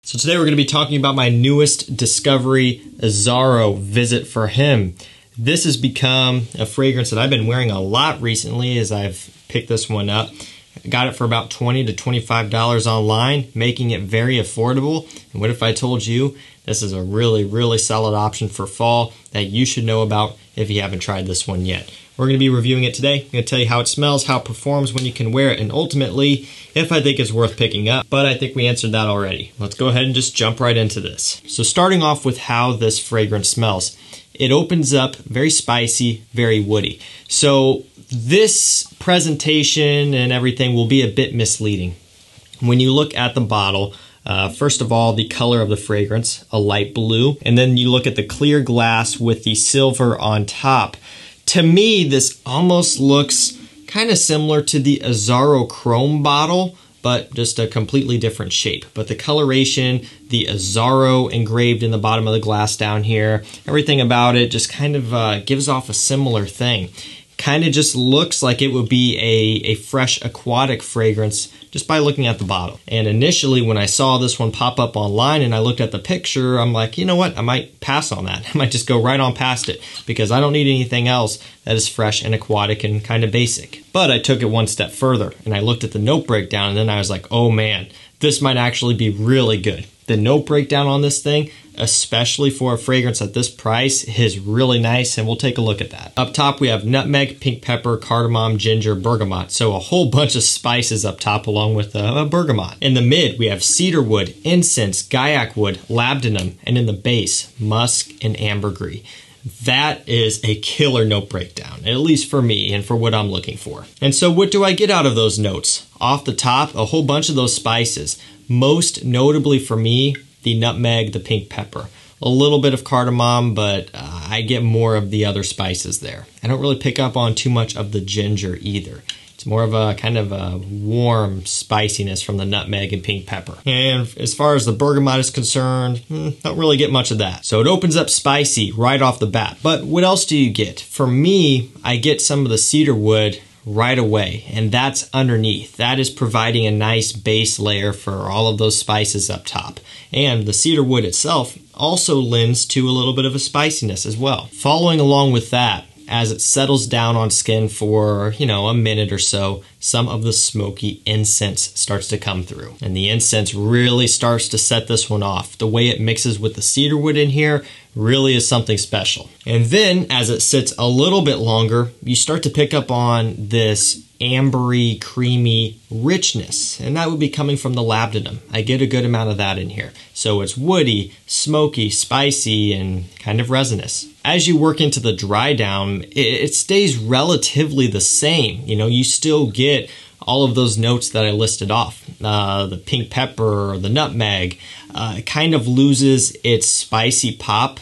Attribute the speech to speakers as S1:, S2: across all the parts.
S1: So today we're going to be talking about my newest discovery, Azzaro Visit for Him. This has become a fragrance that I've been wearing a lot recently as I've picked this one up. I got it for about $20 to $25 online, making it very affordable. And what if I told you this is a really solid option for fall that you should know about if you haven't tried this one yet. We're going to be reviewing it today. I'm going to tell you how it smells, how it performs, when you can wear it, and ultimately, if I think it's worth picking up. But I think we answered that already. Let's go ahead and just jump right into this. So starting off with how this fragrance smells. It opens up very spicy, very woody. So this presentation and everything will be a bit misleading. When you look at the bottle, first of all, the color of the fragrance, a light blue, and then you look at the clear glass with the silver on top. To me, this almost looks kind of similar to the Azzaro Chrome bottle, but just a completely different shape. But the coloration, the Azzaro engraved in the bottom of the glass down here, everything about it just kind of gives off a similar thing. Kind of just looks like it would be a fresh aquatic fragrance just by looking at the bottle. And initially when I saw this one pop up online and I looked at the picture, I'm like, you know what, I might pass on that. I might just go right on past it because I don't need anything else that is fresh and aquatic and kind of basic. But I took it one step further and I looked at the note breakdown and then I was like, oh man, this might actually be really good. The note breakdown on this thing, especially for a fragrance at this price, is really nice, and we'll take a look at that. Up top, we have nutmeg, pink pepper, cardamom, ginger, bergamot. So a whole bunch of spices up top along with a bergamot. In the mid, we have cedarwood, incense, guaiac wood, labdanum, and in the base, musk and ambergris. That is a killer note breakdown, at least for me and for what I'm looking for. And so what do I get out of those notes? Off the top, a whole bunch of those spices. Most notably for me, the nutmeg, the pink pepper. A little bit of cardamom, but I get more of the other spices there. I don't really pick up on too much of the ginger either. It's more of a kind of a warm spiciness from the nutmeg and pink pepper. And as far as the bergamot is concerned, don't really get much of that. So it opens up spicy right off the bat. But what else do you get? For me, I get some of the cedarwood right away, and that's underneath. That is providing a nice base layer for all of those spices up top. And the cedarwood itself also lends to a little bit of a spiciness as well. Following along with that, as it settles down on skin for, a minute or so, some of the smoky incense starts to come through. And the incense really starts to set this one off. The way it mixes with the cedarwood in here really is something special. And then, as it sits a little bit longer, you start to pick up on this ambery, creamy richness. And that would be coming from the labdanum. I get a good amount of that in here. So it's woody, smoky, spicy, and kind of resinous. As you work into the dry down, it stays relatively the same. You still get all of those notes that I listed off. The pink pepper, the nutmeg, it kind of loses its spicy pop,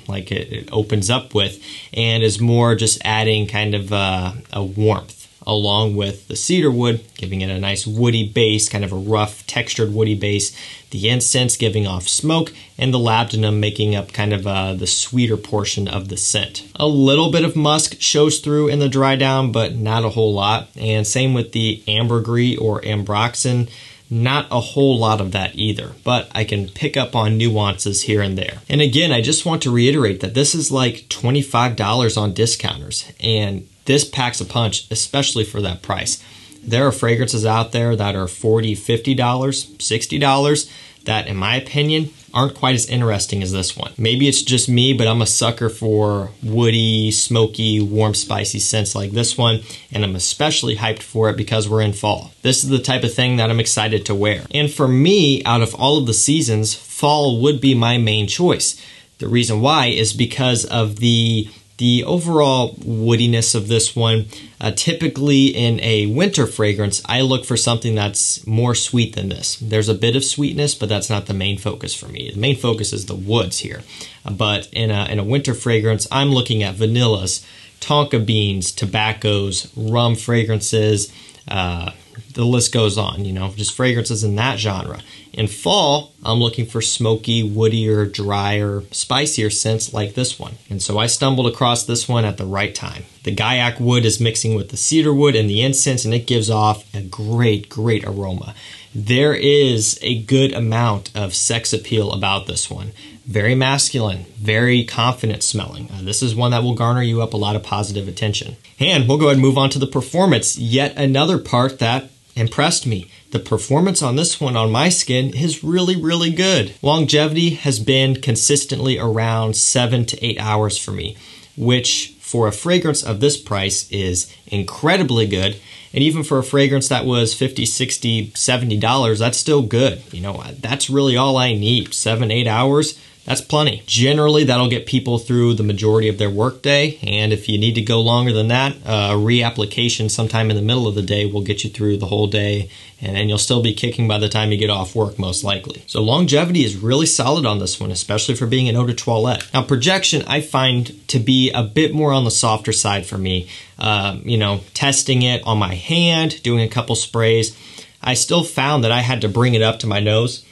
S1: like it opens up with, and is more just adding kind of a warmth along with the cedarwood, giving it a nice woody base, kind of a rough textured woody base, the incense giving off smoke, and the labdanum making up kind of the sweeter portion of the scent. A little bit of musk shows through in the dry down, but not a whole lot. And same with the ambergris or ambroxan. Not a whole lot of that either, but I can pick up on nuances here and there. And again, I just want to reiterate that this is like $25 on discounters, and this packs a punch, especially for that price. There are fragrances out there that are $40, $50, $60 that, in my opinion, aren't quite as interesting as this one. Maybe it's just me, but I'm a sucker for woody, smoky, warm, spicy scents like this one, and I'm especially hyped for it because we're in fall. This is the type of thing that I'm excited to wear. And for me, out of all of the seasons, fall would be my main choice. The reason why is because of the overall woodiness of this one. Typically in a winter fragrance, I look for something that's more sweet than this. There's a bit of sweetness, but that's not the main focus for me. The main focus is the woods here. But in a winter fragrance, I'm looking at vanillas, tonka beans, tobaccos, rum fragrances, the list goes on, just fragrances in that genre. In fall, I'm looking for smoky, woodier, drier, spicier scents like this one. And so I stumbled across this one at the right time. The guaiac wood is mixing with the cedar wood and the incense, and it gives off a great, great aroma. there is a good amount of sex appeal about this one. Very masculine, very confident smelling. This is one that will garner you up a lot of positive attention. And we'll go ahead and move on to the performance. Yet another part that impressed me. The performance on this one on my skin is really, really good. Longevity has been consistently around 7 to 8 hours for me, which for a fragrance of this price is incredibly good. And even for a fragrance that was $50, $60, $70, that's still good. You know, that's really all I need. 7, 8 hours. That's plenty. Generally, that'll get people through the majority of their workday, and if you need to go longer than that, a reapplication sometime in the middle of the day will get you through the whole day, and then you'll still be kicking by the time you get off work, most likely. So longevity is really solid on this one, especially for being an eau de toilette. Now, projection I find to be a bit more on the softer side for me. You know, testing it on my hand, doing a couple sprays, I still found that I had to bring it up to my nose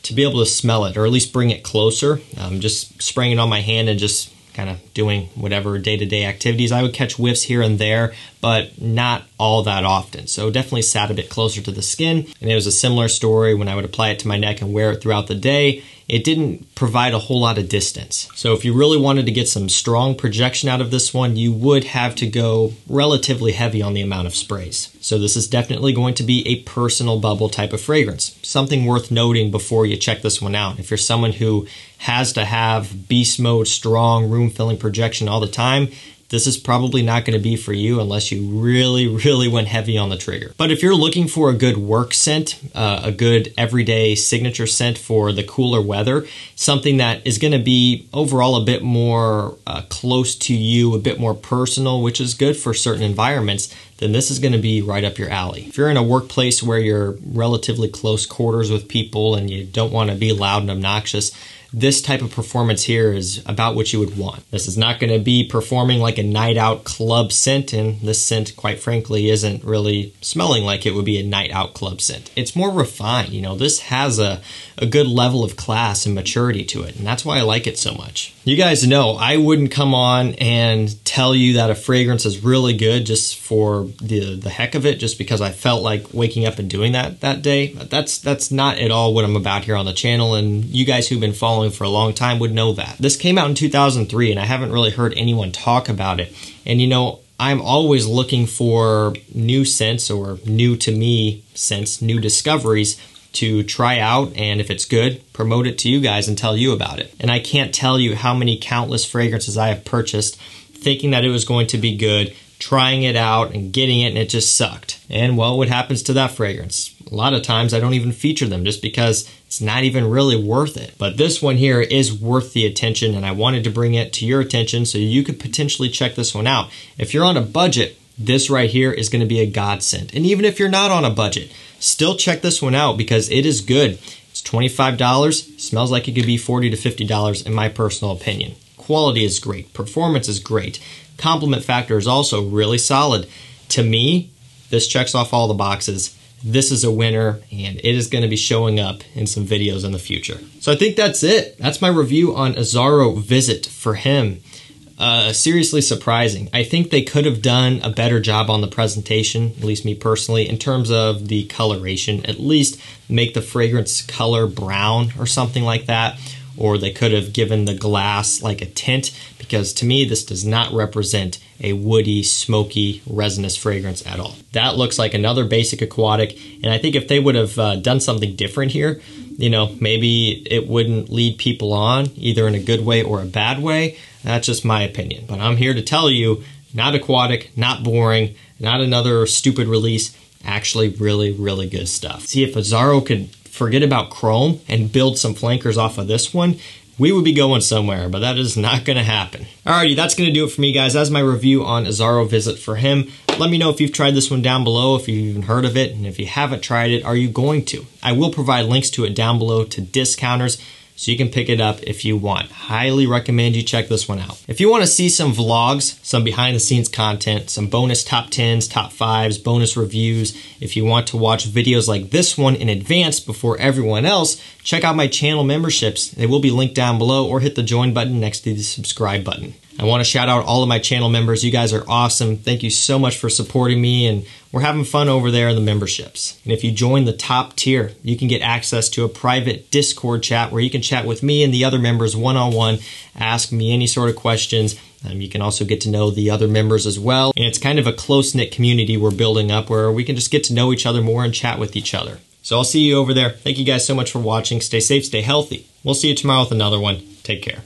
S1: to be able to smell it, or at least bring it closer. Just spraying it on my hand and just kind of doing whatever day-to-day activities. I would catch whiffs here and there, but not all that often. So definitely sat a bit closer to the skin. And it was a similar story when I would apply it to my neck and wear it throughout the day. It didn't provide a whole lot of distance. So if you really wanted to get some strong projection out of this one, you would have to go relatively heavy on the amount of sprays. So this is definitely going to be a personal bubble type of fragrance. Something worth noting before you check this one out. If you're someone who has to have beast mode, strong room filling projection all the time, this is probably not going to be for you unless you really, really went heavy on the trigger. But if you're looking for a good work scent, a good everyday signature scent for the cooler weather, something that is going to be overall a bit more close to you, a bit more personal, which is good for certain environments, then this is going to be right up your alley. If you're in a workplace where you're relatively close quarters with people and you don't want to be loud and obnoxious, this type of performance here is about what you would want. This is not going to be performing like a night out club scent, and this scent, quite frankly, isn't really smelling like it would be a night out club scent. It's more refined. You know, this has a good level of class and maturity to it, and that's why I like it so much. You guys know I wouldn't come on and tell you that a fragrance is really good just for the heck of it, just because I felt like waking up and doing that day. That's not at all what I'm about here on the channel, and you guys who've been following for a long time would know that. This came out in 2003, and I haven't really heard anyone talk about it. And you know, I'm always looking for new scents, or new to me scents, new discoveries to try out, and if it's good, promote it to you guys and tell you about it. And I can't tell you how many countless fragrances I have purchased thinking that it was going to be good, trying it out and getting it, and it just sucked. And well, what happens to that fragrance? A lot of times I don't even feature them just because it's not even really worth it. But this one here is worth the attention, and I wanted to bring it to your attention so you could potentially check this one out. If you're on a budget, this right here is going to be a godsend. And even if you're not on a budget, still check this one out because it is good. It's $25, smells like it could be $40 to $50 in my personal opinion. Quality is great, performance is great, compliment factor is also really solid. To me, this checks off all the boxes. This is a winner, and it is going to be showing up in some videos in the future. So I think that's it. That's my review on Azzaro Visit for Him. Seriously surprising. I think they could have done a better job on the presentation, at least me personally, in terms of the coloration. At least make the fragrance color brown or something like that. Or they could have given the glass like a tint, because to me this does not represent a woody, smoky, resinous fragrance at all. That looks like another basic aquatic, and I think if they would have done something different here, you know, maybe it wouldn't lead people on either in a good way or a bad way. That's just my opinion. But I'm here to tell you, not aquatic, not boring, not another stupid release, actually really, really good stuff. See, if Azzaro could forget about chrome and build some flankers off of this one, we would be going somewhere, but that is not going to happen. Alrighty, that's going to do it for me, guys. That's my review on Azzaro Visit for Him. Let me know if you've tried this one down below, if you've even heard of it, and if you haven't tried it, are you going to? I will provide links to it down below to discounters, so you can pick it up if you want. Highly recommend you check this one out. If you want to see some vlogs, some behind the scenes content, some bonus top 10s, top 5s, bonus reviews, if you want to watch videos like this one in advance before everyone else, check out my channel memberships. They will be linked down below, or hit the join button next to the subscribe button. I want to shout out all of my channel members. You guys are awesome. Thank you so much for supporting me, and we're having fun over there in the memberships. And if you join the top tier, you can get access to a private Discord chat where you can chat with me and the other members one-on-one, ask me any sort of questions. You can also get to know the other members as well. And it's kind of a close-knit community we're building up where we can just get to know each other more and chat with each other. So I'll see you over there. Thank you guys so much for watching. Stay safe, stay healthy. We'll see you tomorrow with another one. Take care.